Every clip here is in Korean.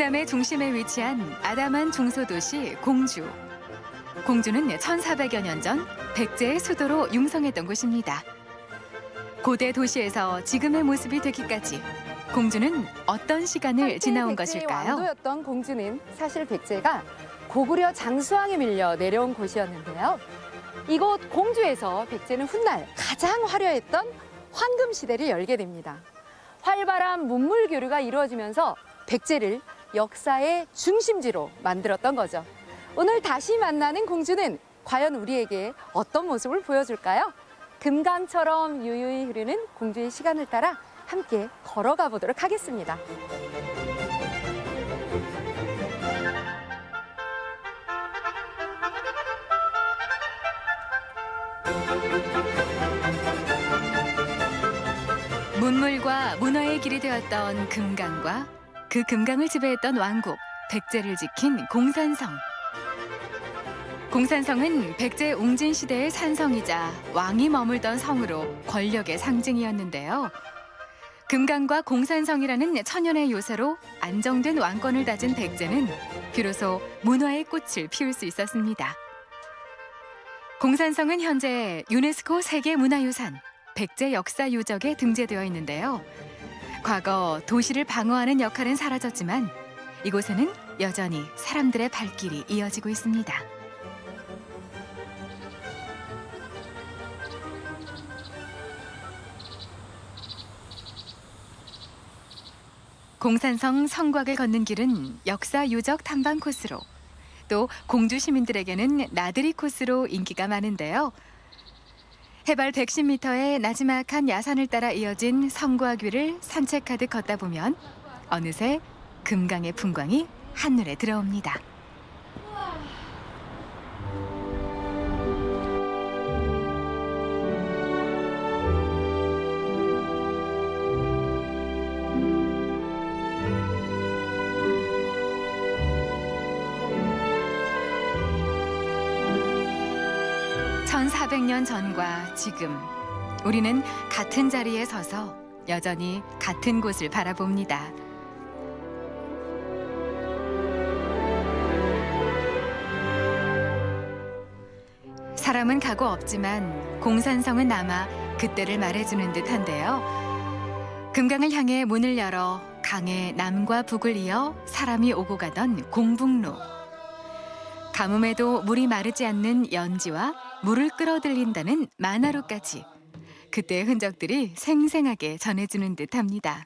경남의 중심에 위치한 아담한 중소도시 공주. 공주는 1400여 년 전 백제의 수도로 융성했던 곳입니다. 고대 도시에서 지금의 모습이 되기까지 공주는 어떤 시간을 지나온 백제의 것일까요? 왕도였던 공주는 사실 백제가 고구려 장수왕에 밀려 내려온 곳이었는데요. 이곳 공주에서 백제는 훗날 가장 화려했던 황금 시대를 열게 됩니다. 활발한 문물 교류가 이루어지면서 백제를 역사의 중심지로 만들었던 거죠. 오늘 다시 만나는 공주는 과연 우리에게 어떤 모습을 보여줄까요? 금강처럼 유유히 흐르는 공주의 시간을 따라 함께 걸어가 보도록 하겠습니다. 문물과 문화의 길이 되었던 금강과 그 금강을 지배했던 왕국 백제를 지킨 공산성. 공산성은 백제 웅진 시대의 산성이자 왕이 머물던 성으로 권력의 상징이었는데요. 금강과 공산성이라는 천연의 요새로 안정된 왕권을 다진 백제는 비로소 문화의 꽃을 피울 수 있었습니다. 공산성은 현재 유네스코 세계문화유산 백제 역사 유적에 등재되어 있는데요. 과거 도시를 방어하는 역할은 사라졌지만 이곳에는 여전히 사람들의 발길이 이어지고 있습니다. 공산성 성곽을 걷는 길은 역사 유적 탐방 코스로, 또 공주 시민들에게는 나들이 코스로 인기가 많은데요. 해발 110m의 나지막한 야산을 따라 이어진 성곽 위를 산책하듯 걷다 보면 어느새 금강의 풍광이 한눈에 들어옵니다. (1400년) 전과 지금 우리는 같은 자리에 서서 여전히 같은 곳을 바라봅니다. 사람은 가고 없지만 공산성은 남아 그때를 말해주는 듯한데요. 금강을 향해 문을 열어 강의 남과 북을 이어 사람이 오고 가던 공북로. 가뭄에도 물이 마르지 않는 연지와 물을 끌어들인다는 만화로까지 그때의 흔적들이 생생하게 전해주는 듯합니다.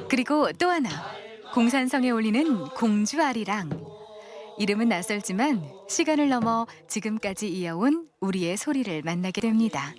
그리고 또 하나, 공산성에 올리는 공주 아리랑. 이름은 낯설지만 시간을 넘어 지금까지 이어온 우리의 소리를 만나게 됩니다.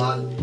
넌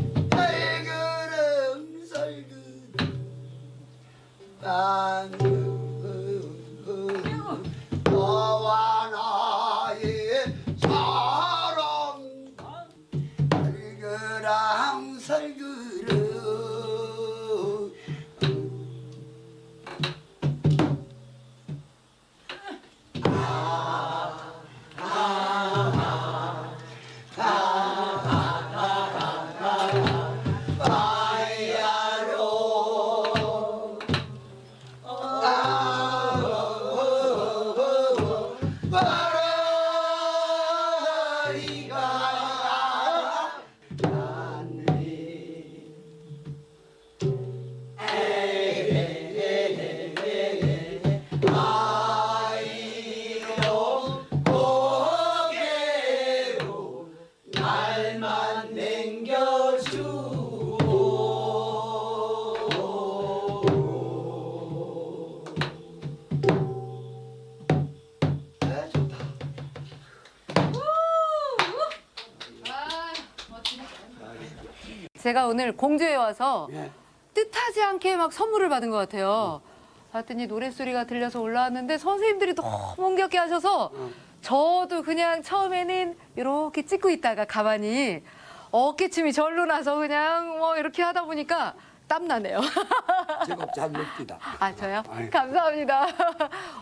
제가 오늘 공주에 와서 예. 뜻하지 않게 막 선물을 받은 것 같아요. 봤더니 노랫소리가 들려서 올라왔는데 선생님들이 너무 흥겹게 하셔서 저도 그냥 처음에는 이렇게 찍고 있다가 가만히 어깨춤이 절로 나서 그냥 뭐 이렇게 하다 보니까 땀나네요. 제법 잘 놉니다. 아, 저요? 아이. 감사합니다.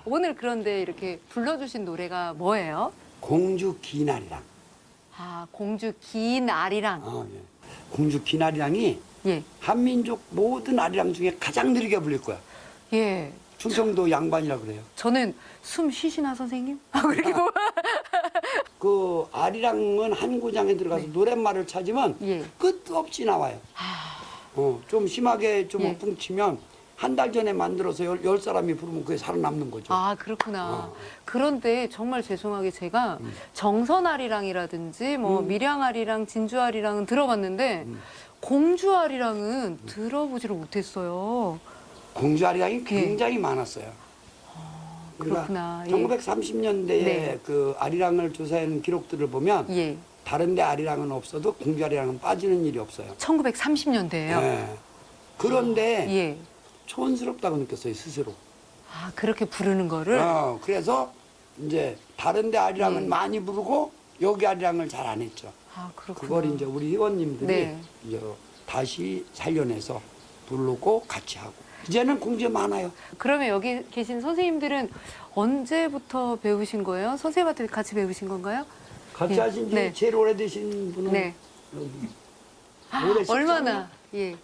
오늘 그런데 이렇게 불러주신 노래가 뭐예요? 공주 기날이랑. 아, 공주 긴 아리랑. 예. 공주 기날이랑이 예. 한민족 모든 아리랑 중에 가장 느리게 불릴 거야. 예. 충청도 양반이라 그래요. 저는 숨 쉬시나 선생님? 하고 이렇게 보면 그 아리랑은 한 구장에 들어가서 노랫말을 찾으면 예. 끝도 없이 나와요. 좀 심하게 좀 예. 엎뭉치면 한 달 전에 만들어서 열 사람이 부르면 그게 살아남는 거죠. 아, 그렇구나. 그런데 정말 죄송하게 제가 정선아리랑이라든지 뭐 밀양아리랑, 진주아리랑은 들어봤는데 공주아리랑은 들어보지를 못했어요. 공주 아리랑이 굉장히 많았어요. 그렇구나. 예. 1930년대에 네. 그 아리랑을 조사하는 기록들을 보면 예. 다른데 아리랑은 없어도 공주 아리랑은 빠지는 일이 없어요. 1930년대예요. 네. 그런데 예. 촌스럽다고 느꼈어요, 스스로. 아, 그렇게 부르는 거를 그래서 이제 다른데 아리랑은 예. 많이 부르고 여기 아리랑을 잘 안 했죠. 아, 그렇구나. 그걸 이제 우리 회원님들이 네. 이제 다시 살려내서 부르고 같이 하고. 이제는 공주에 많아요. 그러면 여기 계신 선생님들은 언제부터 배우신 거예요? 선생님한테 같이 배우신 건가요? 같이 예. 하신 지 네. 제일 오래되신 분은 네. 여기 올해 13년? 얼마나? 예.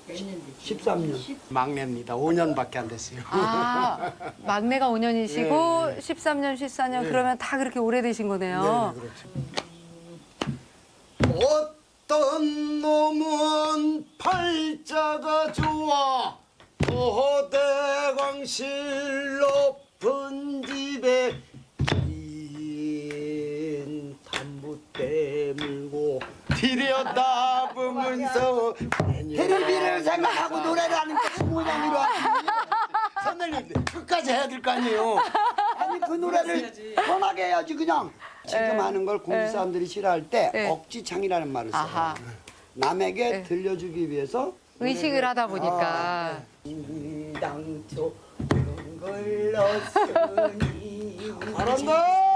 13년. 막내입니다. 5년밖에 안 됐어요. 아, 막내가 5년이시고 네. 13년, 14년 네. 그러면 다 그렇게 오래되신 거네요. 그렇죠. 어떤 놈은 팔자가 좋아 호대광실 높은 집에 긴 단부대 물고 들여다보면서 테레비를 생각하고 노래를 하는 게 모양으로 선생님 끝까지 해야 될 거 아니에요. 아니 그 노래를 편하게 해야지 그냥 지금 하는 걸 공주 사람들이 싫어할 때 네. 억지창이라는 말을 써요. 아하. 남에게 네. 들려주기 위해서 의식을 하다 보니까 당초 그런 걸 넣었으니 잘한다.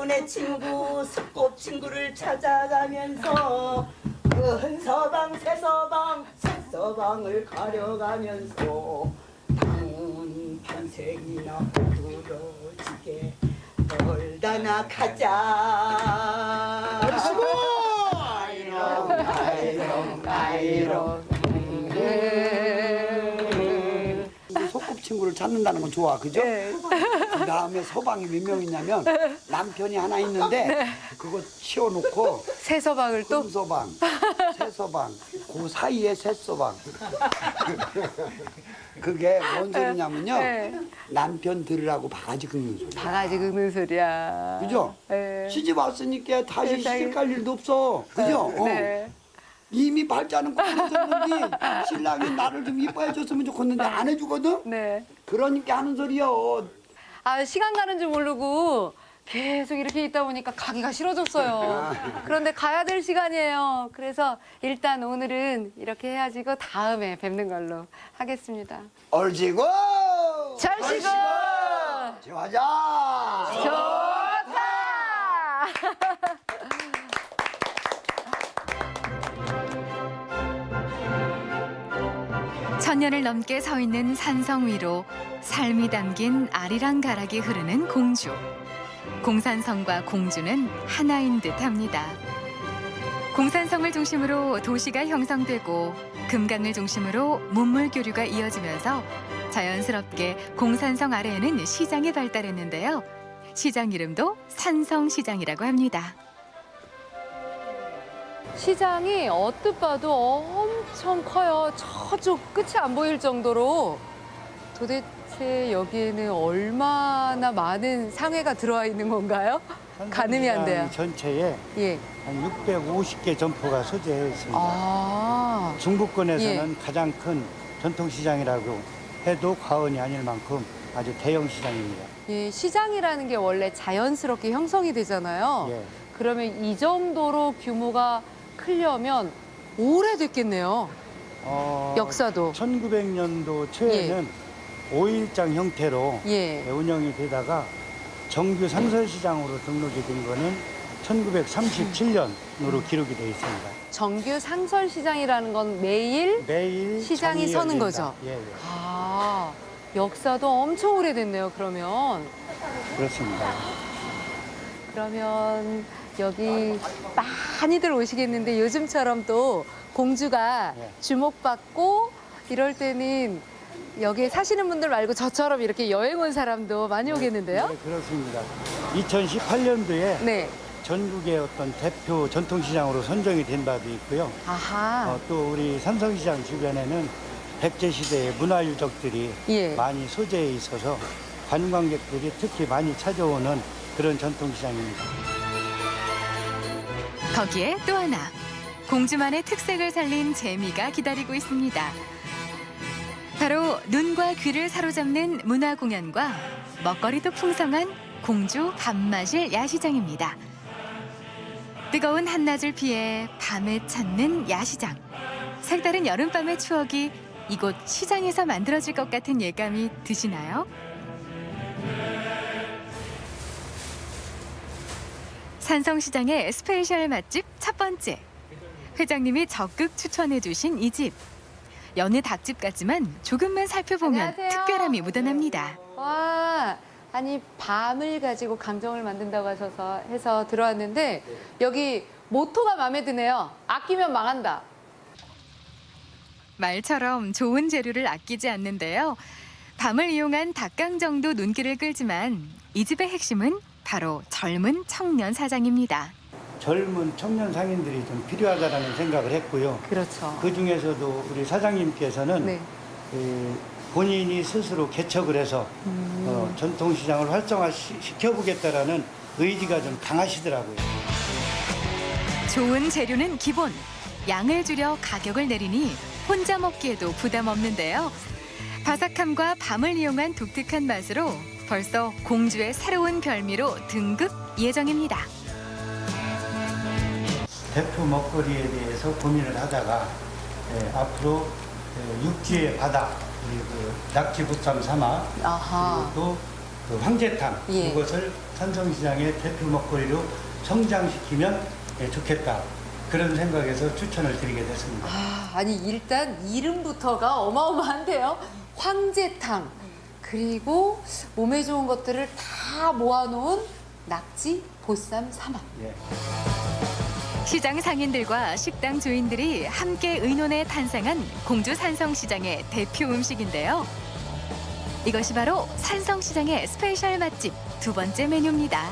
내 친구 소꿉친구를 찾아가면서 큰 서방 새서방 새서방을 가려가면서 당은 반생이나 부러지게 놀다 나가자. 아이롱 소꿉친구를 찾는다는 건 좋아, 그죠? 네. 그 다음에 서방이 몇 명 있냐면 남편이 하나 있는데 그거 치워놓고 새서방을 또 금서방, 새서방, 그 사이에 새서방. 그게 뭔 소리냐면요. 네. 남편 들으라고 바가지 긁는 소리. 바가지 긁는 소리야. 그죠? 네. 시집 왔으니까 다시 세상에. 시집 갈 일도 없어. 그죠? 네. 이미 발자는 꽂혔는데 신랑이 나를 좀 이뻐해 줬으면 좋겠는데 안 해주거든? 네. 그러니까 하는 소리요. 아, 시간 가는 줄 모르고 계속 이렇게 있다 보니까 가기가 싫어졌어요. 그런데 가야 될 시간이에요. 그래서 일단 오늘은 이렇게 해야지고 다음에 뵙는 걸로 하겠습니다. 얼지고 잘 쉬고 좋아자. 좋다. 천년을 넘게 서 있는 산성 위로 삶이 담긴 아리랑 가락이 흐르는 공주. 공산성과 공주는 하나인 듯합니다. 공산성을 중심으로 도시가 형성되고 금강을 중심으로 문물 교류가 이어지면서 자연스럽게 공산성 아래에는 시장이 발달했는데요. 시장 이름도 산성시장이라고 합니다. 시장이 언뜻 봐도 엄청 커요. 저쪽 끝이 안 보일 정도로. 도대체 여기에는 얼마나 많은 상회가 들어와 있는 건가요? 가늠이 안 돼요. 전체에 예. 한 650개 점포가 소재해 있습니다. 아. 중부권에서는 가장 큰 전통시장이라고 해도 과언이 아닐 만큼 아주 대형 시장입니다. 예, 시장이라는 게 원래 자연스럽게 형성이 되잖아요. 예. 그러면 이 정도로 규모가 크려면 오래됐겠네요. 역사도. 1900년도 초에는 5일장 형태로 예. 운영이 되다가 정규 상설시장으로 등록이 된 거는 1937년으로 기록이 되어 있습니다. 정규 상설시장이라는 건 매일 매일 시장이 장이 서는 열린다. 거죠? 예, 예. 아, 역사도 엄청 오래됐네요, 그러면. 그렇습니다. 그러면 여기 많이들 오시겠는데 요즘처럼 또 공주가 네. 주목받고 이럴 때는 여기에 사시는 분들 말고 저처럼 이렇게 여행 온 사람도 많이 오겠는데요? 네, 그렇습니다. 2018년도에 네. 전국의 어떤 대표 전통시장으로 선정이 된 바도 있고요. 아하. 또 우리 산성시장 주변에는 백제시대의 문화유적들이 예. 많이 소재해 있어서 관광객들이 특히 많이 찾아오는 그런 전통시장입니다. 거기에 또 하나, 공주만의 특색을 살린 재미가 기다리고 있습니다. 바로 눈과 귀를 사로잡는 문화 공연과 먹거리도 풍성한 공주 밤마실 야시장입니다. 뜨거운 한낮을 피해 밤에 찾는 야시장. 색다른 여름밤의 추억이 이곳 시장에서 만들어질 것 같은 예감이 드시나요? 산성시장의 스페셜 맛집 첫 번째. 회장님이 적극 추천해 주신 이 집. 여느 닭집 같지만 조금만 살펴보면 안녕하세요. 특별함이 묻어납니다. 와, 아니 밤을 가지고 강정을 만든다고 하셔서 해서 들어왔는데 여기 모토가 마음에 드네요. 아끼면 망한다. 말처럼 좋은 재료를 아끼지 않는데요. 밤을 이용한 닭강정도 눈길을 끌지만 이 집의 핵심은 바로 젊은 청년 사장입니다. 젊은 청년 상인들이 좀 필요하다는 생각을 했고요. 그렇죠. 그 중에서도 우리 사장님께서는 네. 본인이 스스로 개척을 해서 전통시장을 활성화시켜보겠다라는 의지가 좀 강하시더라고요. 좋은 재료는 기본. 양을 줄여 가격을 내리니 혼자 먹기에도 부담 없는데요. 바삭함과 밤을 이용한 독특한 맛으로 벌써 공주의 새로운 별미로 등극 예정입니다. 대표 먹거리에 대해서 고민을 하다가 앞으로 육지의 바다, 그리고 낙지보쌈 삼합, 아하. 그리고 또 그 황제탕 예. 이것을 산성시장의 대표 먹거리로 성장시키면 좋겠다. 그런 생각에서 추천을 드리게 됐습니다. 아, 아니 일단 이름부터가 어마어마한데요. 황제탕 그리고 몸에 좋은 것들을 다 모아놓은 낙지 보쌈 삼합. 예. 시장 상인들과 식당 주인들이 함께 의논해 탄생한 공주 산성시장의 대표 음식인데요. 이것이 바로 산성시장의 스페셜 맛집 두 번째 메뉴입니다.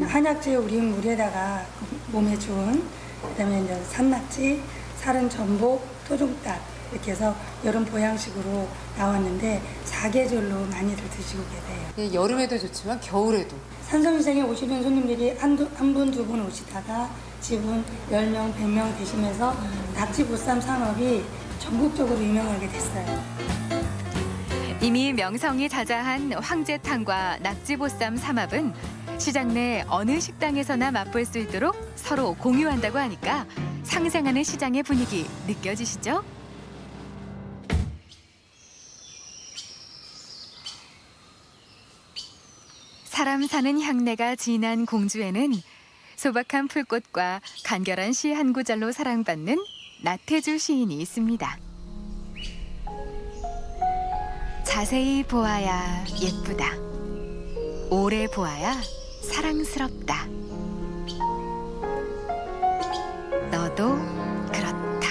한약재 우린 물에다가 몸에 좋은 그다음에 이제 산낙지, 살은 전복, 토종닭 이렇게 해서 여름 보양식으로 나왔는데 사계절로 많이들 드시고 계세요. 예, 여름에도 좋지만 겨울에도. 산성시장에 오시는 손님들이 한 분, 두 분 오시다가 지금 10명, 100명 되시면서 낙지보쌈 산업이 전국적으로 유명하게 됐어요. 이미 명성이 자자한 황제탕과 낙지보쌈 삼합은 시장 내 어느 식당에서나 맛볼 수 있도록 서로 공유한다고 하니까 상생하는 시장의 분위기 느껴지시죠? 사람 사는 향내가 진한 공주에는 소박한 풀꽃과 간결한 시 한 구절로 사랑받는 나태주 시인이 있습니다. 자세히 보아야 예쁘다. 오래 보아야 사랑스럽다. 너도 그렇다.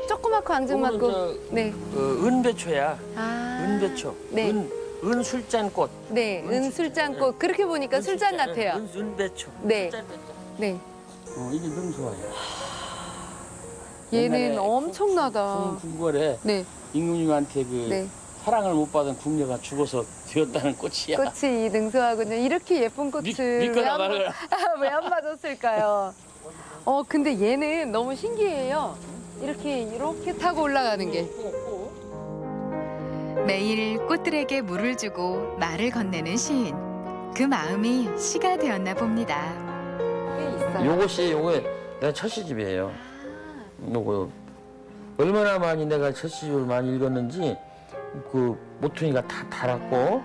조그맣고 앙증맞고. 요거는 네. 은배초야. 아. 은배초. 네. 은술잔꽃. 네, 은술잔꽃. 그렇게 보니까 술잔 같아요. 은배초. 네. 술잔배초. 네. 이게 너무 좋아요. 얘는 옛날에 엄청나다. 궁궐에 네. 임금님한테 그 네. 사랑을 못 받은 궁녀가 죽어서 되었다는 꽃이야. 꽃이 능소하군요. 이렇게 예쁜 꽃을 믿거나 말거나. 왜 안 맞았을까요? 근데 얘는 너무 신기해요. 이렇게 타고 올라가는 게. 매일 꽃들에게 물을 주고 말을 건네는 시인. 그 마음이 시가 되었나 봅니다. 꽤 있어요. 요게 내가 첫 시집이에요. 요거 얼마나 많이 내가 첫 시집을 많이 읽었는지 그 모퉁이가 다 달았고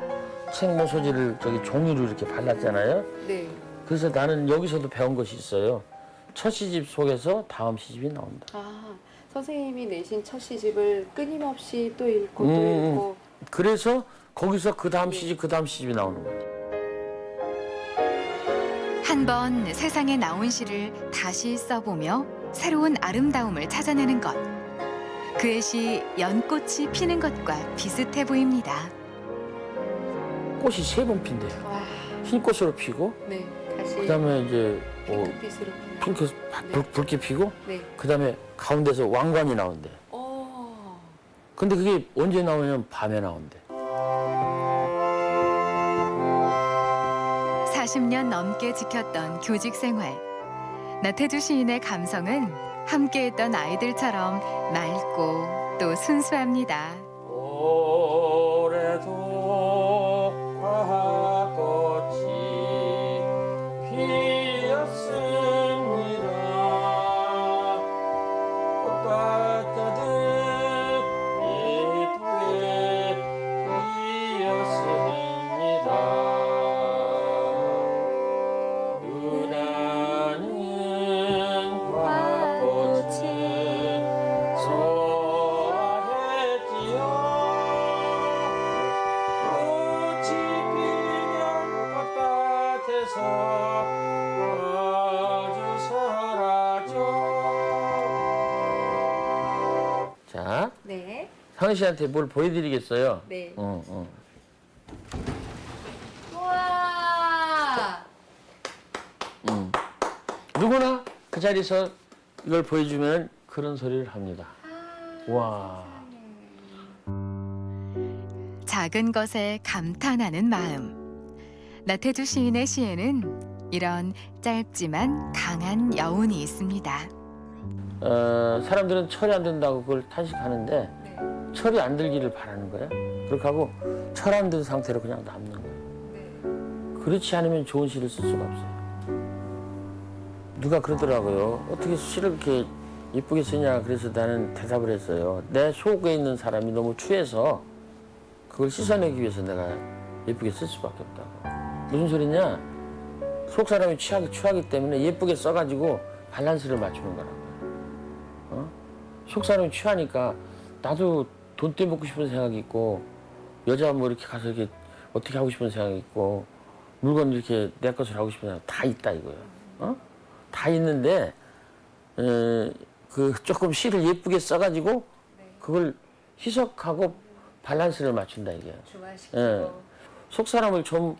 책 모서지를 저기 종이로 이렇게 발랐잖아요. 네. 그래서 나는 여기서도 배운 것이 있어요. 첫 시집 속에서 다음 시집이 나온다. 선생님이 내신 첫 시집을 끊임없이 또 읽고 또 음. 읽고. 그래서 거기서 그 다음 시집이 나오는 거예요. 한 번 세상에 나온 시를 다시 써보며 새로운 아름다움을 찾아내는 것. 그의 시 연꽃이 피는 것과 비슷해 보입니다. 꽃이 3번 핀대요. 와, 흰 꽃으로 피고, 네. 다시 그다음에 이제 핑크빛으로. 핑크 붉게 피고, 네. 그다음에 가운데서 왕관이 나온대. 근데 그게 언제 나오냐면 밤에 나온대. 40년 넘게 지켰던 교직 생활. 나태주 시인의 감성은 함께했던 아이들처럼 맑고 또 순수합니다. 올해도 화꽃이 피었습니다. 꽃밭 가득 예쁘게 피었습니다. 누나는 화꽃을 좋아했지요. 꽃이 피면 꽃밭에서 아주 설하죠. 자, 네. 상희 씨한테 뭘 보여드리겠어요? 네. 응. 우와! 누구나 그 자리에서 이걸 보여주면 그런 소리를 합니다. 와. 작은 것에 감탄하는 마음. 나태주 시인의 시에는 이런 짧지만 강한 여운이 있습니다. 사람들은 철이 안 든다고 그걸 탄식하는데 철이 안 들기를 바라는 거야. 그렇게 하고 철 안 든 상태로 그냥 남는 거예요. 그렇지 않으면 좋은 시를 쓸 수가 없어요. 누가 그러더라고요. 어떻게 시를 그렇게 예쁘게 쓰냐. 그래서 나는 대답을 했어요. 내 속에 있는 사람이 너무 추해서 그걸 씻어내기 위해서 내가 예쁘게 쓸 수밖에 없다고. 무슨 소리냐? 속 사람이 추하기 때문에 예쁘게 써가지고 밸런스를 맞추는 거라고. 속 사람이 취하니까 나도 돈 떼먹고 싶은 생각이 있고 여자 뭐 이렇게 가서 이렇게 어떻게 하고 싶은 생각이 있고 물건 이렇게 내 것을 하고 싶은 생각 다 있다 이거예요. 다 있는데 그 조금 시를 예쁘게 써가지고 그걸 희석하고 밸런스를 맞춘다 이게. 예. 속 사람을 좀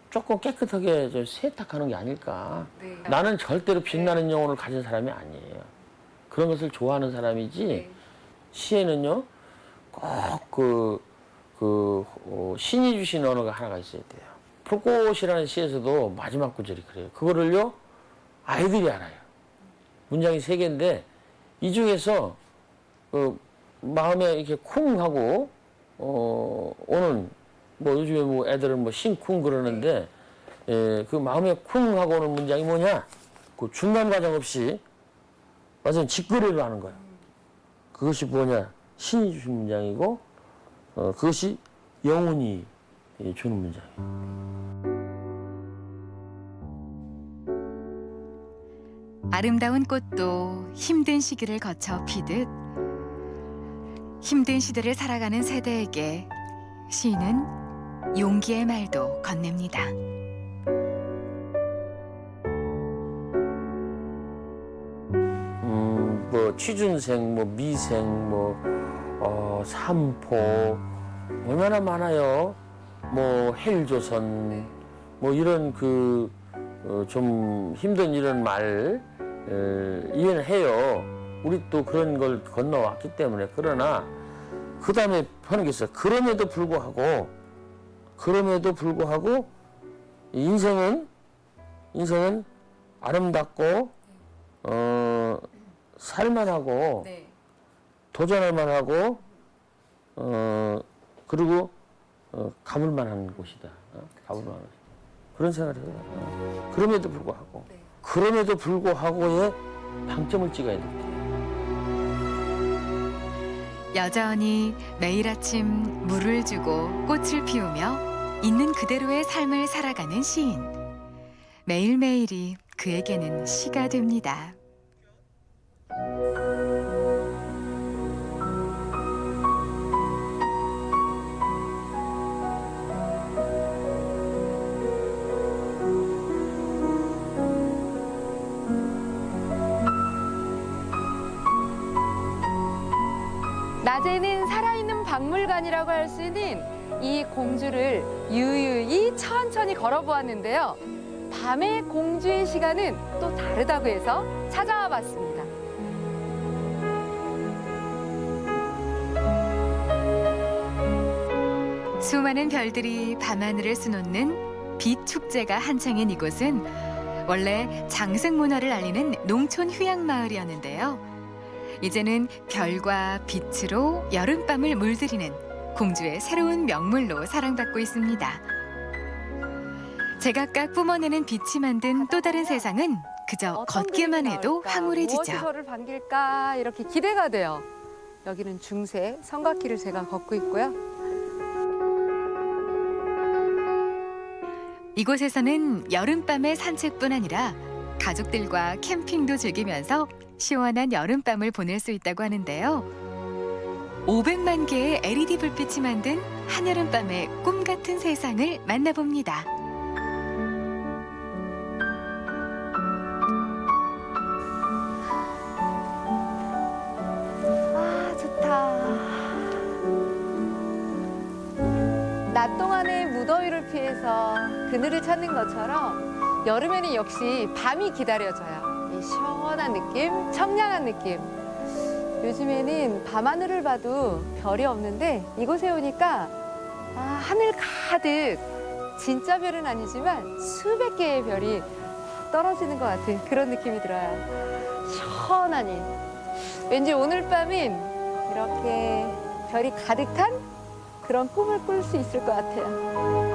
조금 깨끗하게 좀 세탁하는 게 아닐까. 나는 절대로 빛나는 영혼을 가진 사람이 아니에요. 그런 것을 좋아하는 사람이지. 시에는요 꼭 신이 주신 언어가 하나가 있어야 돼요. 풀꽃이라는 시에서도 마지막 구절이 그래요. 그거를요 아이들이 알아요. 문장이 3개인데 이 중에서 마음에 이렇게 쿵 하고 오는 뭐 요즘에 뭐 애들은 뭐 싱쿵 그러는데 그 마음에 쿵 하고 오는 문장이 뭐냐? 그 중간 과정 없이 완전 직거래로 하는 거야. 그것이 뭐냐? 신이 주신 문장이고 그것이 영혼이 주는 문장이에요. 아름다운 꽃도 힘든 시기를 거쳐 피듯 힘든 시대를 살아가는 세대에게 시인은 용기의 말도 건넵니다. 취준생, 뭐 미생, 삼포 얼마나 많아요. 뭐 헬조선, 뭐 이런 좀 힘든 이런 말 이해는 해요. 우리 또 그런 걸 건너왔기 때문에. 그러나 그 다음에 하는 게 있어요. 그럼에도 불구하고 인생은 아름답고 살만하고 도전할 만하고 그리고 가볼 만한 곳이다. 가볼 만한 곳이다. 그런 생각을 해요. 그럼에도 불구하고의 방점을 찍어야 됩니다. 여전히 매일 아침 물을 주고 꽃을 피우며 있는 그대로의 삶을 살아가는 시인. 매일매일이 그에게는 시가 됩니다. 낮에는 살아있는 박물관이라고 할 수 있는 이 공주를 유유히 천천히 걸어보았는데요. 밤의 공주의 시간은 또 다르다고 해서 찾아와 봤습니다. 수많은 별들이 밤하늘을 수놓는 빛 축제가 한창인 이곳은 원래 장승 문화를 알리는 농촌 휴양 마을이었는데요. 이제는 별과 빛으로 여름밤을 물들이는 공주의 새로운 명물로 사랑받고 있습니다. 제각각 뿜어내는 빛이 만든 또 다른 세상은 그저 걷기만 해도 황홀해지죠. 무엇이 저를 반길까 이렇게 기대가 돼요. 여기는 중세 성곽길을 제가 걷고 있고요. 이곳에서는 여름밤의 산책뿐 아니라 가족들과 캠핑도 즐기면서 시원한 여름밤을 보낼 수 있다고 하는데요. 500만 개의 LED 불빛이 만든 한여름밤의 꿈 같은 세상을 만나봅니다. 아, 좋다. 낮 동안의 무더위를 피해서 그늘을 찾는 것처럼 여름에는 역시 밤이 기다려져요. 이 시원한 느낌, 청량한 느낌. 요즘에는 밤하늘을 봐도 별이 없는데 이곳에 오니까 하늘 가득 진짜 별은 아니지만 수백 개의 별이 떨어지는 것 같은 그런 느낌이 들어요. 시원하니. 왠지 오늘 밤은 이렇게 별이 가득한 그런 꿈을 꿀 수 있을 것 같아요.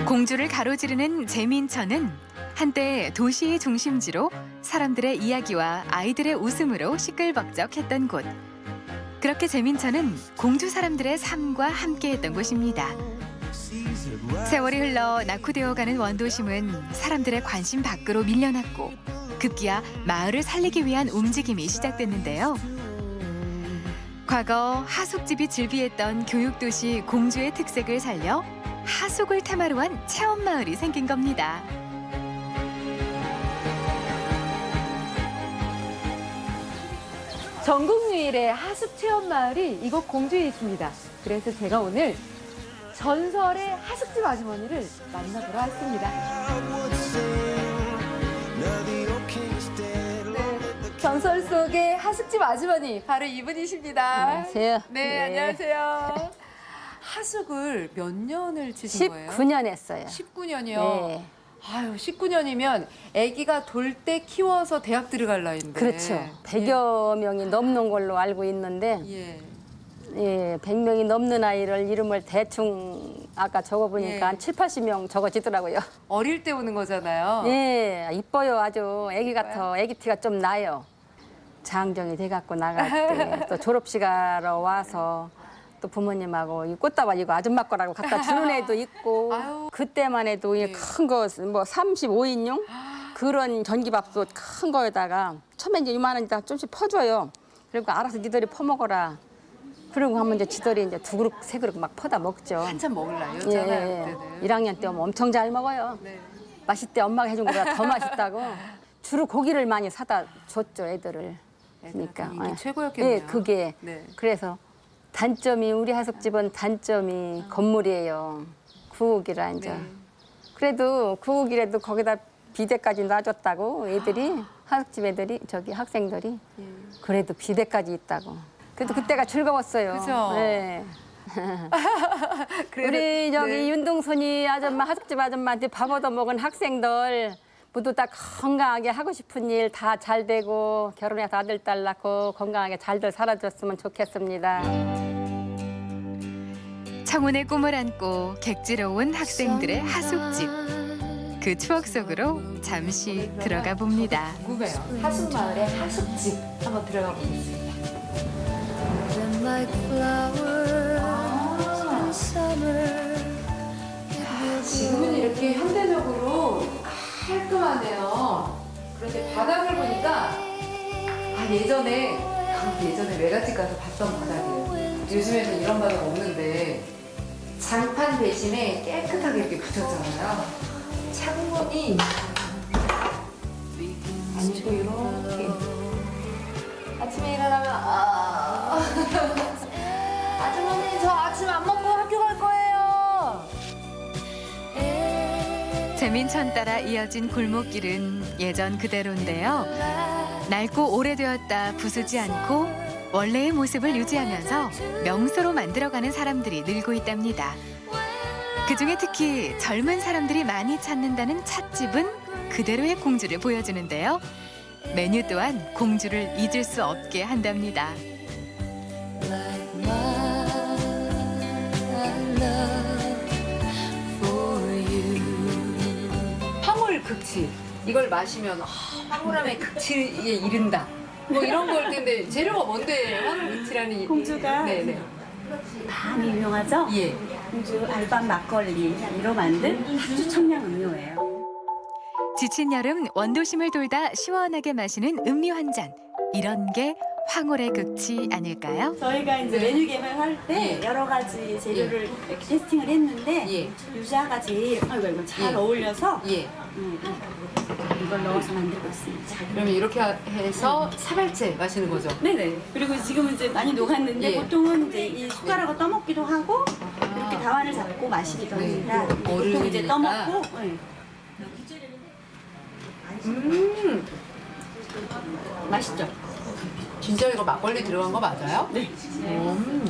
공주를 가로지르는 재민천은 한때 도시의 중심지로 사람들의 이야기와 아이들의 웃음으로 시끌벅적했던 곳. 그렇게 재민천은 공주 사람들의 삶과 함께했던 곳입니다. 세월이 흘러 낙후되어가는 원도심은 사람들의 관심 밖으로 밀려났고 급기야 마을을 살리기 위한 움직임이 시작됐는데요. 과거 하숙집이 즐비했던 교육도시 공주의 특색을 살려 하숙을 테마로 한 체험마을이 생긴 겁니다. 전국 유일의 하숙 체험 마을이 이곳 공주에 있습니다. 그래서 제가 오늘 전설의 하숙집 아주머니를 만나보러 왔습니다. 네, 전설 속의 하숙집 아주머니 바로 이분이십니다. 안녕하세요. 네, 안녕하세요. 하숙을 몇 년을 치신 거예요? 19년 했어요. 19년이요? 네. 아유, 19년이면 아기가 돌 때 키워서 대학 들어갈 나이인데. 그렇죠. 100여 명이 넘는 걸로 알고 있는데, 예. 예, 100명이 넘는 아이를 이름을 대충 아까 적어보니까 예. 한 7, 80명 적어지더라고요. 어릴 때 오는 거잖아요. 예, 이뻐요. 아주 아기 같아. 아기 티가 좀 나요. 장정이 돼갖고 나갈 때, 또 졸업식 하러 와서 또 부모님하고 이 꽃다발 이거 아줌마 거라고 갖다 주는 애도 있고 아유. 그때만 해도 큰 거 뭐 35인용 그런 전기밥솥 큰 거에다가 처음에 이제 이만한 데다 좀씩 퍼줘요. 그리고 알아서 니들이 퍼먹어라. 그러고 하면 이제 지들이 이제 2그릇, 3그릇 막 퍼다 먹죠. 한참 먹을라요? 예, 잖아요 예. 그때는. 1학년 때 오면 엄청 잘 먹어요. 네. 맛있대 엄마가 해준 거보다 더 맛있다고. 주로 고기를 많이 사다 줬죠 애들을. 그러니까 이게 예. 최고였겠네요. 예, 그게 네. 그래서 단점이 우리 하숙집은 단점이 건물이에요. 구옥이라 이제. 네. 그래도 구옥이라도 거기다 비대까지 놔줬다고 애들이 하숙집 애들이 저기 학생들이 그래도 비대까지 있다고. 그래도 그때가 즐거웠어요. 그죠? 네. 그래도- 우리 저기 네. 윤동순이 아줌마 하숙집 아줌마한테 밥 얻어먹은 학생들 모두 다 건강하게 하고 싶은 일 다 잘 되고 결혼해서 아들 딸 낳고 건강하게 잘들 살아줬으면 좋겠습니다. 청운의 꿈을 안고 객지로 온 학생들의 하숙집. 그 추억 속으로 잠시 들어가 봅니다. 궁금해요. 하숙마을의 하숙집 한번 들어가 보겠습니다. 지금은 이렇게 현대적으로 깔끔하네요. 그런데 바닥을 보니까 예전에 외갓집 가서 봤던 바닥이에요. 요즘에는 이런 바닥 없는데 장판 대신에 깨끗하게 이렇게 붙였잖아요. 창문이 아니고 이렇게 아침에 일어나면 아주머니 저 아침 안 먹고 학교 갈 거예요. 재민천 따라 이어진 골목길은 예전 그대로인데요. 낡고 오래되었다 부수지 않고 원래의 모습을 유지하면서 명소로 만들어가는 사람들이 늘고 있답니다. 그중에 특히 젊은 사람들이 많이 찾는다는 찻집은 그대로의 공주를 보여주는데요. 메뉴 또한 공주를 잊을 수 없게 한답니다. 황홀 극치 이걸 마시면 황홀함의 극치에 이른다. 뭐 이런 걸 텐데 재료가 뭔데 황홀 극치라는 공주가 네네 많이 유명하죠? 예. 공주 알밤 막걸리로 만든 아주 청량 음료예요. 지친 여름 원도심을 돌다 시원하게 마시는 음료 한 잔. 이런 게 황홀의 극치 아닐까요? 저희가 이제 네. 메뉴 개발할 때 예. 여러 가지 재료를 이렇게 테스팅을 했는데 예. 유자가 제일 잘 예. 어울려서 예. 이걸 넣어서 만들고 있습니다. 그러면 이렇게 해서 사발제 마시는 거죠? 네네. 그리고 지금은 이제 많이 녹았는데 예. 보통은 이제 이 숟가락으로 떠먹기도 하고 이렇게 다완을 잡고 마시기도 네. 합니다. 보통 이제 얼음이니까. 떠먹고 네. 맛있죠? 진짜 이거 막걸리 들어간 거 맞아요? 네.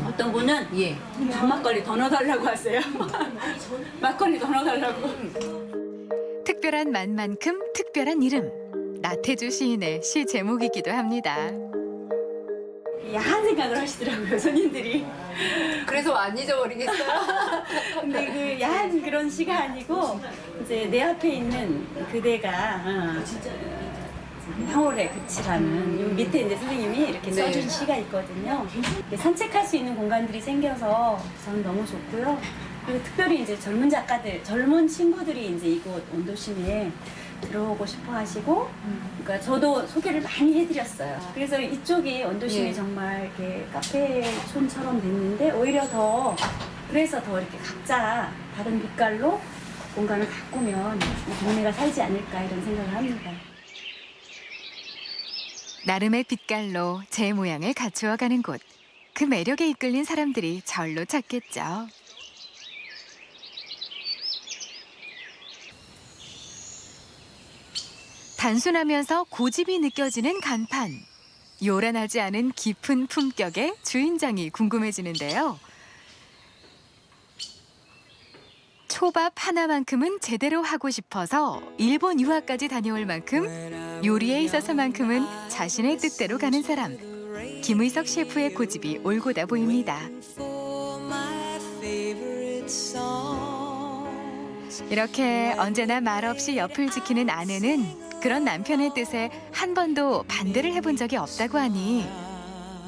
어떤 분은 예. 단막걸리 더 넣어달라고 하세요. 막걸리 더 넣어달라고. 특별한 맛만큼 특별한 이름. 나태주 시인의 시 제목이기도 합니다. 야한 생각을 하시더라고요, 손님들이. 그래서 안 잊어버리겠어요? 근데 그 야한 그런 시가 아니고 이제 내 앞에 있는 그대가 황홀의 극치라는 요 밑에 이제 선생님이 이렇게 네. 써준 시가 있거든요. 이렇게 산책할 수 있는 공간들이 생겨서 저는 너무 좋고요. 그리고 특별히 이제 젊은 작가들, 젊은 친구들이 이제 이곳 원도심에 들어오고 싶어 하시고, 그러니까 저도 소개를 많이 해드렸어요. 그래서 이쪽이 원도심이 예. 정말 이렇게 카페촌처럼 됐는데, 오히려 그래서 더 이렇게 각자 다른 빛깔로 공간을 가꾸면 이 동네가 살지 않을까 이런 생각을 합니다. 나름의 빛깔로 제 모양을 갖추어가는 곳. 그 매력에 이끌린 사람들이 절로 찾겠죠. 단순하면서 고집이 느껴지는 간판. 요란하지 않은 깊은 품격의 주인장이 궁금해지는데요. 초밥 하나만큼은 제대로 하고 싶어서 일본 유학까지 다녀올 만큼 요리에 있어서만큼은 자신의 뜻대로 가는 사람. 김의석 셰프의 고집이 올고다 보입니다. 이렇게 언제나 말없이 옆을 지키는 아내는 그런 남편의 뜻에 한 번도 반대를 해본 적이 없다고 하니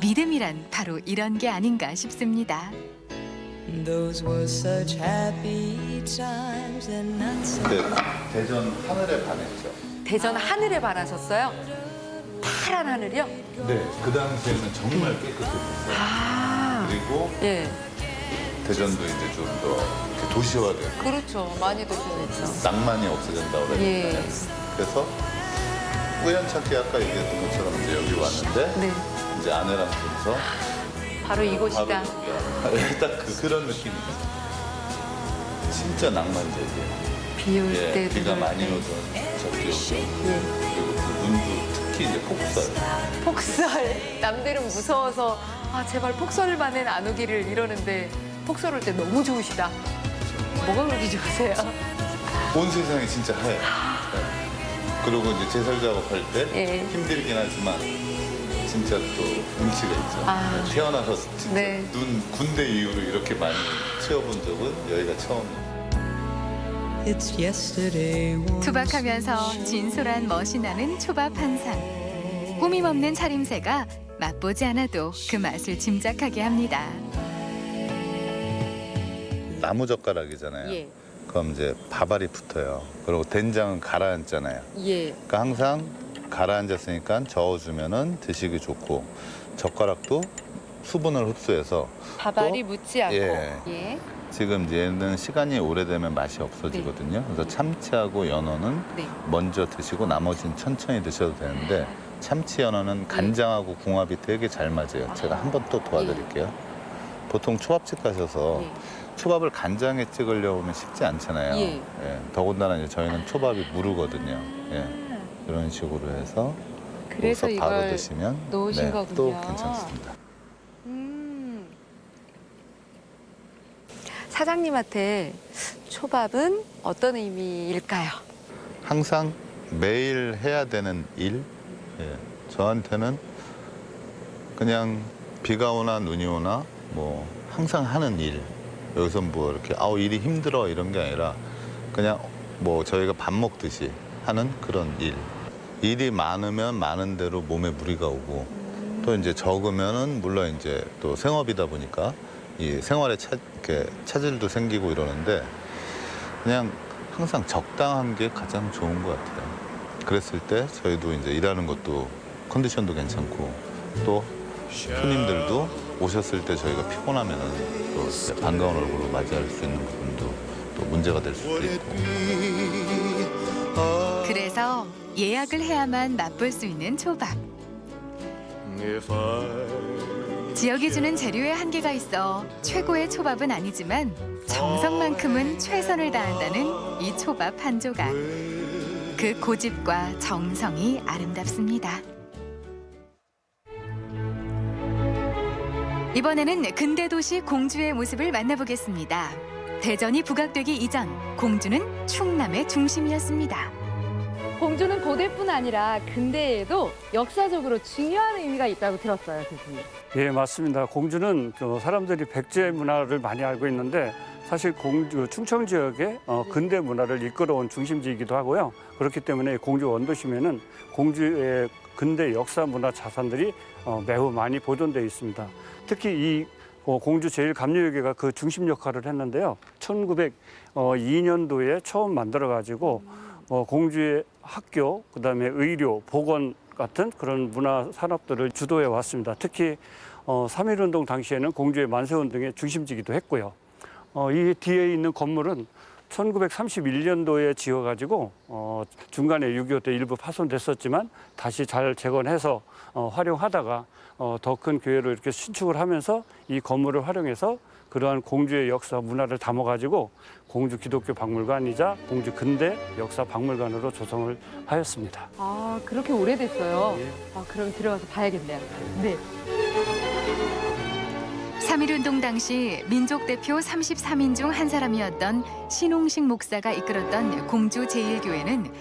믿음이란 바로 이런 게 아닌가 싶습니다. Those were such happy times and not so. 대전 하늘에 반했죠. 대전 하늘에 반하셨어요? 파란 하늘이요? 네, 그 당시에는 정말 깨끗했어요. 아, 그리고 예. 대전도 이제 좀 더 도시화되고 그렇죠. 많이 도시화됐죠. 낭만이 없어진다고 그랬잖아요. 예. 그래서 우연찮게 아까 얘기했던 것처럼 이제 여기 왔는데 네. 이제 아내랑 둘이서 바로 이곳이다. 딱 그런 느낌이죠. 진짜 낭만적이에요. 비 올 예, 때도 비가 그럴 많이 때. 오던 저기 오죠. 예. 그리고 그 눈도 특히 이제 폭설. 폭설. 남들은 무서워서 아 제발 폭설만은 안 오기를 이러는데 폭설 올 때 너무 좋으시다. 뭐가 그렇게 좋으세요? 온 세상이 진짜 하얘요. 네. 그리고 이제 제설 작업할 때 예. 힘들긴 하지만 진짜 또 운치가 있죠. 아. 태어나서 진짜 네. 군대 이후로 이렇게 많이 채워본 적은 여기가 처음이에요. It's yesterday. 투박하면서 진솔한 멋이 나는 초밥 한 상. 꾸밈 없는 차림새가 맛보지 않아도 그 맛을 짐작하게 합니다. 나무 젓가락이잖아요. 예. 그럼 이제 밥알이 붙어요. 그리고 된장은 가라앉잖아요. 예. 그러니까 항상 가라앉았으니까 저어주면은 드시기 좋고 젓가락도 수분을 흡수해서 밥알이 또, 묻지 않고. 예. 예. 지금 이제 얘는 시간이 오래되면 맛이 없어지거든요. 그래서 참치하고 연어는 네. 먼저 드시고 나머지는 천천히 드셔도 되는데 참치 연어는 간장하고 궁합이 되게 잘 맞아요. 제가 한 번 또 도와드릴게요. 보통 초밥집 가셔서 예. 초밥을 간장에 찍으려고 하면 쉽지 않잖아요. 예. 예, 더군다나 이제 저희는 초밥이 무르거든요. 예, 이런 식으로 해서 그래서 여기서 바로 이걸 드시면 넣으신 또 거군요. 괜찮습니다. 사장님한테 초밥은 어떤 의미일까요? 항상 매일 해야 되는 일, 예, 저한테는 그냥 비가 오나 눈이 오나 뭐 항상 하는 일. 여기서 뭐 이렇게 아우 일이 힘들어 이런 게 아니라 그냥 뭐 저희가 밥 먹듯이 하는 그런 일. 일이 많으면 많은 대로 몸에 무리가 오고 또 이제 적으면은 물론 이제 또 생업이다 보니까 이 생활에 이렇게 차질도 생기고 이러는데 그냥 항상 적당한 게 가장 좋은 것 같아요. 그랬을 때 저희도 이제 일하는 것도 컨디션도 괜찮고 또 손님들도 오셨을 때 저희가 피곤하면은 또 이제 반가운 얼굴로 맞이할 수 있는 부분도 또 문제가 될 수도 있고. 그래서 예약을 해야만 맛볼 수 있는 초밥. 지역이 주는 재료에 한계가 있어 최고의 초밥은 아니지만 정성만큼은 최선을 다한다는 이 초밥 한 조각. 그 고집과 정성이 아름답습니다. 이번에는 근대 도시 공주의 모습을 만나보겠습니다. 대전이 부각되기 이전 공주는 충남의 중심이었습니다. 공주는 고대뿐 아니라 근대에도 역사적으로 중요한 의미가 있다고 들었어요, 교수님. 예, 맞습니다. 공주는 사람들이 백제 문화를 많이 알고 있는데 사실 공주 충청 지역의 근대 문화를 이끌어온 중심지이기도 하고요. 그렇기 때문에 공주 원도심에는 공주의 근대 역사 문화 자산들이 매우 많이 보존되어 있습니다. 특히 이 공주 제1감리회계가 그 중심 역할을 했는데요. 1902년도에 처음 만들어가지고 공주의 학교, 그다음에 의료, 보건 같은 그런 문화 산업들을 주도해 왔습니다. 특히 3.1운동 당시에는 공주의 만세운동의 중심지기도 했고요. 이 뒤에 있는 건물은 1931년도에 지어가지고 중간에 6.25 때 일부 파손됐었지만 다시 잘 재건해서 활용하다가 더 큰 교회로 이렇게 신축을 하면서 이 건물을 활용해서 그러한 공주의 역사 문화를 담아가지고 공주 기독교 박물관이자 공주 근대 역사 박물관으로 조성을 하였습니다. 아, 그렇게 오래됐어요. 예. 아, 그럼 들어가서 봐야겠네요. 네. 3.1운동 당시 민족 대표 33인 중 한 사람이었던 신홍식 목사가 이끌었던 공주 제1교회는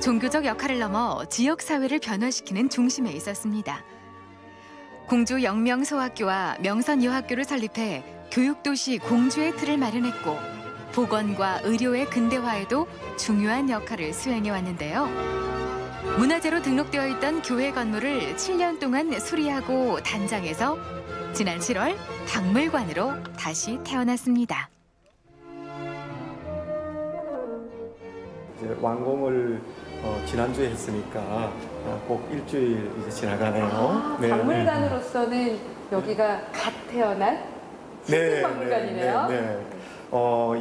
종교적 역할을 넘어 지역사회를 변화시키는 중심에 있었습니다. 공주 영명소학교와 명선여학교를 설립해 교육도시 공주의 틀을 마련했고 보건과 의료의 근대화에도 중요한 역할을 수행해 왔는데요. 문화재로 등록되어 있던 교회 건물을 7년 동안 수리하고 단장해서 지난 7월 박물관으로 다시 태어났습니다. 이제 완공을 지난주에 했으니까 꼭 일주일 이제 지나가네요. 네. 박물관으로서는 여기가 갓 태어난 신생 박물관이네요. 네.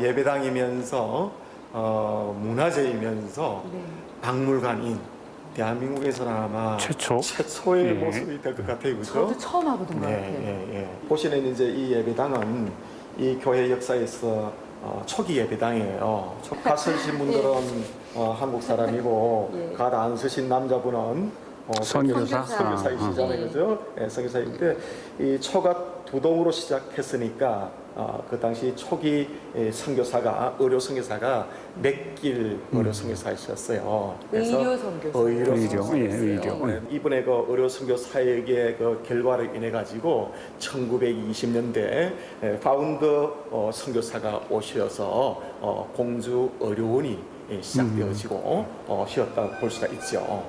예배당이면서 문화재이면서 박물관인 대한민국에서는 아마 최초의 모습이 될 것 같아요. 그죠? 저도 처음 와보던 것 같아요. 보시는 이제 이 예배당은 이 교회 역사에서 초기 예배당이에요. 갓 서신 분들은 한국 사람이고 갓 안 서신 남자분은 선교사이시잖아요. 그죠? 선교사인데 이 초가 두동으로 시작했으니까 그 당시 초기 선교사가 의료 선교사가 맥길 의료 선교사이셨어요. 의료 선교사. 의료. 이번에 그 의료 선교 사역의 그 결과를 인해 가지고 1920년대 파운더 선교사가 오셔서 공주 의료원이 시작되어지고 쉬었다고 볼 수가 있죠.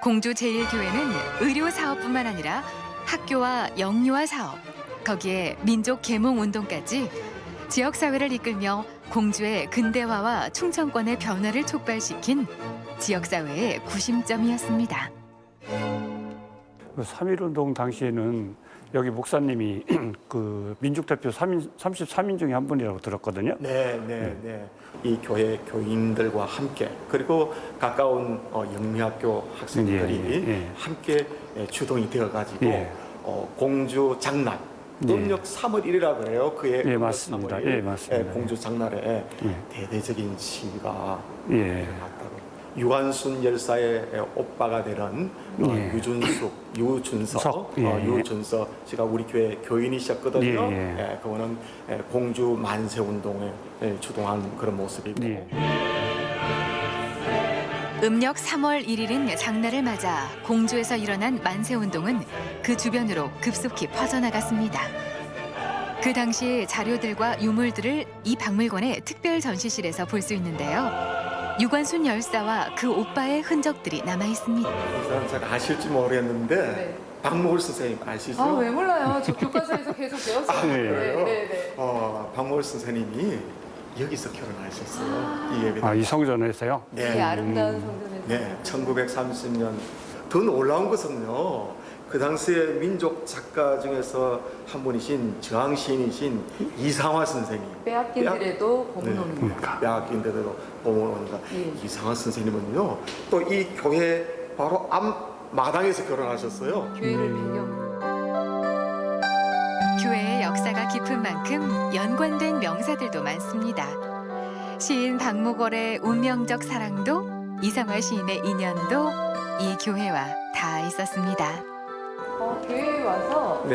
공주 제1교회는 의료 사업뿐만 아니라 학교와 영유아 사업, 거기에 민족 계몽 운동까지 지역 사회를 이끌며 공주의 근대화와 충청권의 변화를 촉발시킨 지역 사회의 구심점이었습니다. 3.1운동 당시에는 여기 목사님이 그 민족대표 33인 중에 한 분이라고 들었거든요. 이 교회 교인들과 함께 그리고 가까운 영미학교 학생들이 함께 주동이 되어가지고 공주 장날 음력 3월 1일이라고 그래요. 그해 맞습니다. 3월 1일 맞습니다. 공주 장날에 대대적인 시위가 일어났다고. 유관순 열사의 오빠가 되는 유준석 씨가 우리 교회 교인이셨거든요. 그거는 공주 만세 운동에 주동한 그런 모습이고. 음력 3월 1일인 장날을 맞아 공주에서 일어난 만세 운동은 그 주변으로 급속히 퍼져나갔습니다. 그 당시 자료들과 유물들을 이 박물관의 특별 전시실에서 볼 수 있는데요. 유관순 열사와 그 오빠의 흔적들이 남아 있습니다. 이 사람 잘 아실지 모르겠는데 박모을 선생님 아시죠? 왜 몰라요? 저 교과서에서 계속 배웠어요. 박모을 선생님이 여기서 결혼하셨어요. 이 예배당. 이 성전에서요? 이 아름다운 성전에서. 1930년. 더 놀라운 것은요. 그 당시에 민족 작가 중에서 한 분이신 저항시인이신 이상화 선생님. 빼앗긴들에도 봄은 옵니다. 빼앗긴들에도 봄은 옵니다. 이상화 선생님은요. 또 이 교회 바로 앞마당에서 결혼하셨어요. 교회를 배경으로. 교회의 역사가 깊은 만큼 연관된 명사들도 많습니다. 시인 박목월의 운명적 사랑도 이상화 시인의 인연도 이 교회와 다 있었습니다. 교회에 와서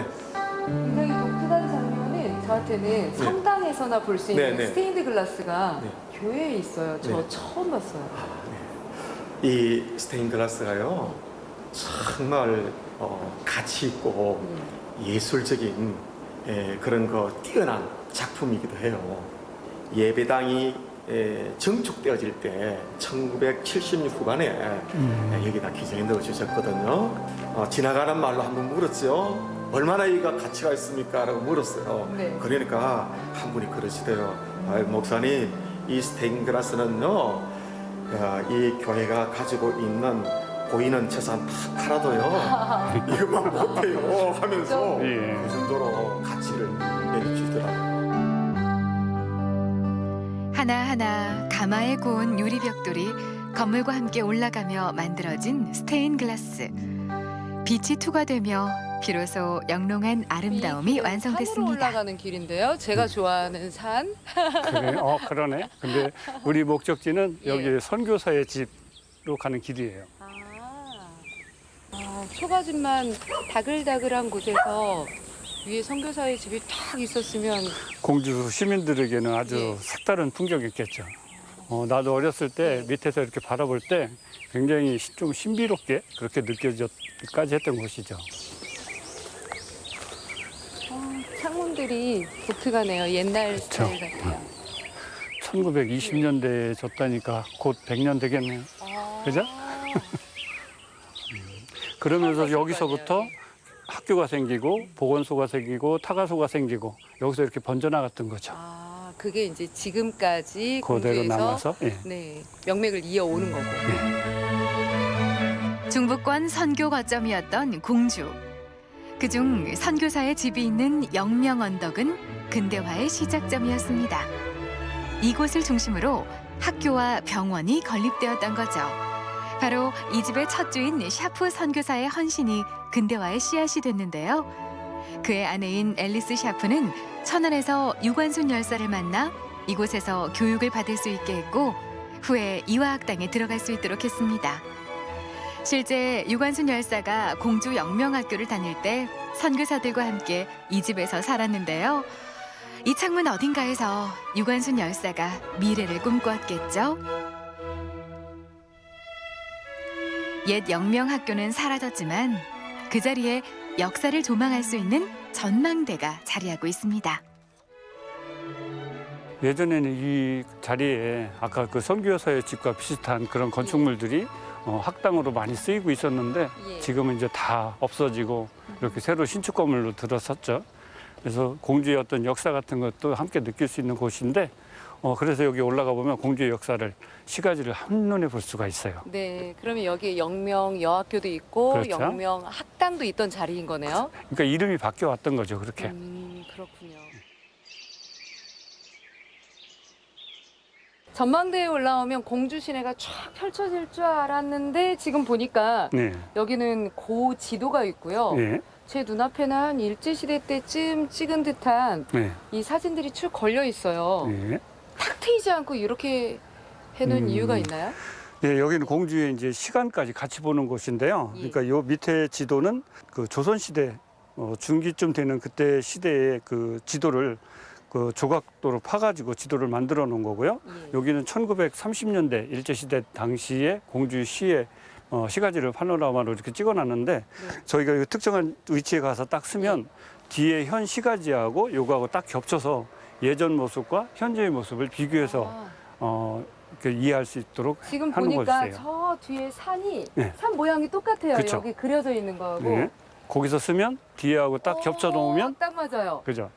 굉장히 독특한 장면은 저한테는 성당에서나 볼 수 있는 스테인드 글라스가 교회에 있어요. 저 처음 봤어요. 이 스테인드 글라스가요. 정말 가치 있고 예술적인 그런 거 뛰어난 작품이기도 해요. 예배당이 정축되어질 때 1970년 후반에 여기다 기증에 넣어주셨거든요. 지나가는 말로 한번 물었죠. 얼마나 이가 가치가 있습니까? 라고 물었어요. 그러니까 한 분이 그러시대요. 목사님, 이 스테인드 글라스는요, 이 교회가 가지고 있는 보이는 재산 다 팔아도요 이것만 못해요 하면서 그 정도로 가치를 내려주더라고요. 하나하나 가마에 고운 유리벽돌이 건물과 함께 올라가며 만들어진 스테인 글라스. 빛이 투과되며 비로소 영롱한 아름다움이 완성됐습니다. 산으로 올라가는 길인데요. 제가 좋아하는 산. 그러네. 근데 우리 목적지는 여기 선교사의 집으로 가는 길이에요. 초가집만 다글다글한 곳에서 위에 선교사의 집이 딱 있었으면 공주 시민들에게는 아주 색다른 풍경이었겠죠. 나도 어렸을 때 밑에서 이렇게 바라볼 때 굉장히 좀 신비롭게 그렇게 느껴졌기까지 했던 곳이죠. 창문들이 독특하네요. 옛날 스타일 같아요. 1920년대에 졌다니까 곧 100년 되겠네요. 그죠? 그러면서 여기서부터 학교가 생기고 보건소가 생기고 타가소가 생기고 여기서 이렇게 번져나갔던 거죠. 아, 그게 이제 지금까지 그대로 공주에서 남아서 예. 네, 명맥을 이어오는 거고. 중부권 선교 거점이었던 공주. 그중 선교사의 집이 있는 영명 언덕은 근대화의 시작점이었습니다. 이곳을 중심으로 학교와 병원이 건립되었던 거죠. 바로 이 집의 첫 주인 샤프 선교사의 헌신이 근대화의 씨앗이 됐는데요. 그의 아내인 앨리스 샤프는 천안에서 유관순 열사를 만나 이곳에서 교육을 받을 수 있게 했고 후에 이화학당에 들어갈 수 있도록 했습니다. 실제 유관순 열사가 공주 영명학교를 다닐 때 선교사들과 함께 이 집에서 살았는데요. 이 창문 어딘가에서 유관순 열사가 미래를 꿈꾸었겠죠. 옛 영명학교는 사라졌지만 그 자리에 역사를 조망할 수 있는 전망대가 자리하고 있습니다. 예전에는 이 자리에 아까 그 선교사의 집과 비슷한 그런 건축물들이 학당으로 많이 쓰이고 있었는데 예. 지금은 이제 다 없어지고 이렇게 새로 신축 건물로 들어섰죠. 그래서 공주의 어떤 역사 같은 것도 함께 느낄 수 있는 곳인데 그래서 여기 올라가 보면 공주의 역사를 시가지를 한눈에 볼 수가 있어요. 네, 그러면 여기 영명 여학교도 있고 그렇죠. 영명 학당도 있던 자리인 거네요. 그러니까 이름이 바뀌어 왔던 거죠, 그렇게. 그렇군요. 전망대에 올라오면 공주 시내가 쫙 펼쳐질 줄 알았는데 지금 보니까 네. 여기는 고 지도가 있고요. 네. 제 눈앞에는 한 일제시대 때쯤 찍은 듯한 네. 이 사진들이 쭉 걸려 있어요. 네. 탁 트이지 않고 이렇게 해놓은 이유가 있나요? 네, 여기는 공주의 이제 시간까지 같이 보는 곳인데요. 그러니까 요 밑에 지도는 그 조선시대 중기쯤 되는 그때 시대의 그 지도를 그 조각도로 파가지고 지도를 만들어 놓은 거고요. 여기는 1930년대 일제시대 당시에 공주 시의 시가지를 파노라마로 이렇게 찍어놨는데 저희가 이 특정한 위치에 가서 딱 쓰면 뒤에 현 시가지하고 요거하고 딱 겹쳐서 예전 모습과 현재의 모습을 비교해서 이렇게 이해할 수 있도록 지금 하는 보니까 곳이에요. 저 뒤에 산이 네. 산 모양이 똑같아요. 그쵸. 여기 그려져 있는 거하고. 네. 거기서 쓰면 뒤에하고 딱 겹쳐 놓으면 딱 맞아요. 그죠?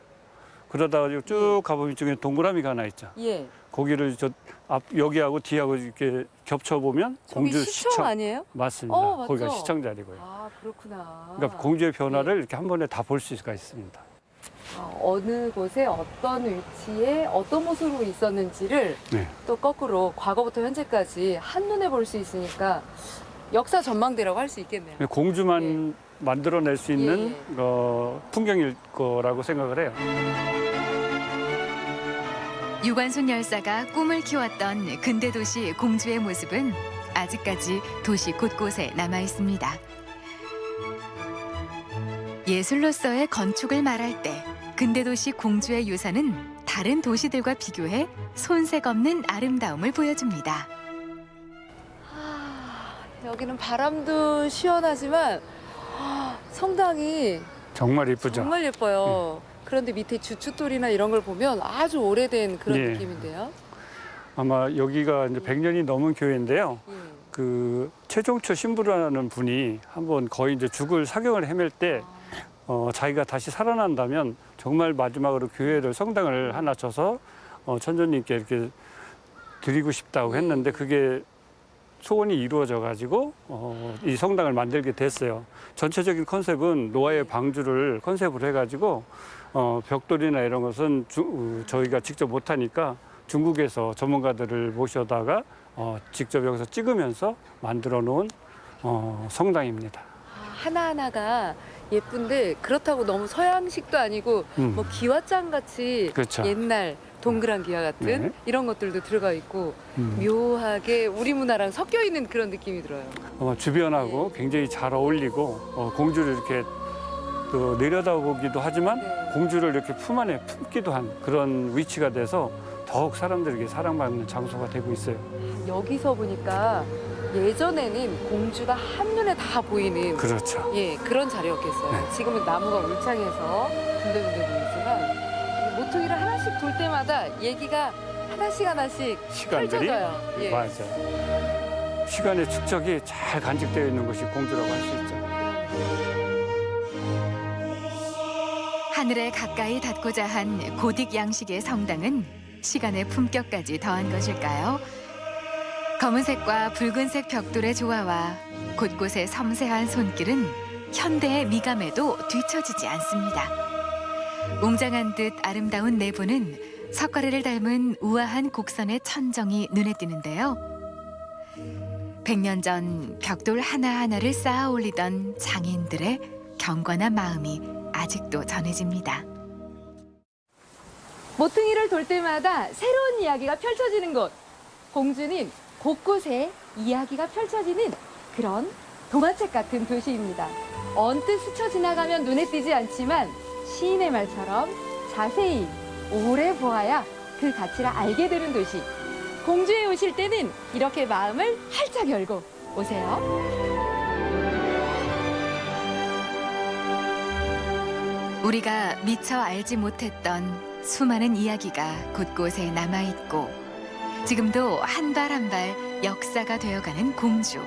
그러다가 쭉 가보면 이쪽에 동그라미가 하나 있죠. 예. 거기를 저 앞 여기하고 뒤하고 이렇게 겹쳐 보면 저기 공주 시청 아니에요? 맞습니다. 맞죠? 거기가 시청 자리고요. 아, 그렇구나. 그러니까 공주의 변화를 이렇게 한 번에 다 볼 수가 있습니다. 어느 곳에 어떤 위치에 어떤 모습으로 있었는지를 네. 또 거꾸로 과거부터 현재까지 한눈에 볼 수 있으니까 역사 전망대라고 할 수 있겠네요. 공주만 만들어낼 수 있는 풍경일 거라고 생각을 해요. 유관순 열사가 꿈을 키웠던 근대 도시 공주의 모습은 아직까지 도시 곳곳에 남아 있습니다. 예술로서의 건축을 말할 때 근대 도시 공주의 유산은 다른 도시들과 비교해 손색 없는 아름다움을 보여줍니다. 여기는 바람도 시원하지만 성당이 정말 예쁘죠. 정말 예뻐요. 그런데 밑에 주춧돌이나 이런 걸 보면 아주 오래된 그런 예. 느낌인데요. 아마 여기가 이제 100년이 넘은 교회인데요. 그 최종철 신부라는 분이 한번 거의 이제 죽을 사경을 헤맬 때 자기가 다시 살아난다면 정말 마지막으로 교회를 성당을 하나 쳐서 천주님께 이렇게 드리고 싶다고 했는데 그게 소원이 이루어져 가지고 이 성당을 만들게 됐어요. 전체적인 컨셉은 노아의 방주를 컨셉으로 해가지고 벽돌이나 이런 것은 저희가 직접 못하니까 중국에서 전문가들을 모셔다가 직접 여기서 찍으면서 만들어 놓은 성당입니다. 하나하나가 예쁜데 그렇다고 너무 서양식도 아니고 뭐 기와장 같이 그렇죠. 옛날 동그란 기와 같은 네. 이런 것들도 들어가 있고 묘하게 우리 문화랑 섞여 있는 그런 느낌이 들어요. 주변하고 굉장히 잘 어울리고 공주를 이렇게 또 내려다보기도 하지만 공주를 이렇게 품 안에 품기도 한 그런 위치가 돼서 더욱 사람들에게 사랑받는 장소가 되고 있어요. 여기서 보니까 예전에는 공주가 한눈에 다 보이는 그렇죠. 예, 그런 자리였겠어요. 네. 지금은 나무가 울창해서 군데군데 보이지만 모퉁이를 하나씩 돌 때마다 얘기가 하나씩 시간들이 펼쳐져요. 예. 맞아요. 시간의 축적이 잘 간직되어 있는 것이 공주라고 할 수 있죠. 하늘에 가까이 닿고자 한 고딕 양식의 성당은 시간의 품격까지 더한 것일까요? 검은색과 붉은색 벽돌의 조화와 곳곳의 섬세한 손길은 현대의 미감에도 뒤처지지 않습니다. 웅장한 듯 아름다운 내부는 석가래를 닮은 우아한 곡선의 천정이 눈에 띄는데요. 100년 전 벽돌 하나하나를 쌓아 올리던 장인들의 경건한 마음이 아직도 전해집니다. 모퉁이를 돌 때마다 새로운 이야기가 펼쳐지는 곳. 공주는 곳곳에 이야기가 펼쳐지는 그런 동화책 같은 도시입니다. 언뜻 스쳐 지나가면 눈에 띄지 않지만 시인의 말처럼 자세히 오래 보아야 그 가치를 알게 되는 도시. 공주에 오실 때는 이렇게 마음을 활짝 열고 오세요. 우리가 미처 알지 못했던 수많은 이야기가 곳곳에 남아있고 지금도 한 발 한 발 역사가 되어가는 공주.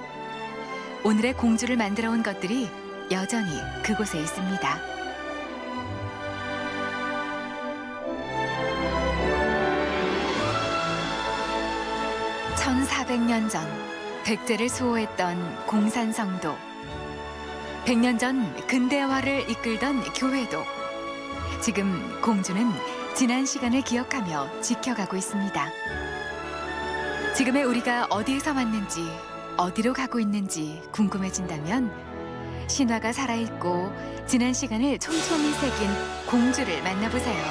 오늘의 공주를 만들어 온 것들이 여전히 그곳에 있습니다. (1400년) 전 백제를 수호했던 공산성도, 100년 전 근대화를 이끌던 교회도, 지금 공주는 지난 시간을 기억하며 지켜가고 있습니다. 지금의 우리가 어디에서 왔는지, 어디로 가고 있는지 궁금해진다면 신화가 살아있고 지난 시간을 촘촘히 새긴 공주를 만나보세요.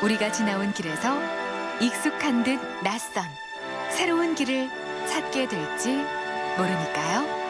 우리가 지나온 길에서 익숙한 듯 낯선 새로운 길을 찾게 될지 모르니까요.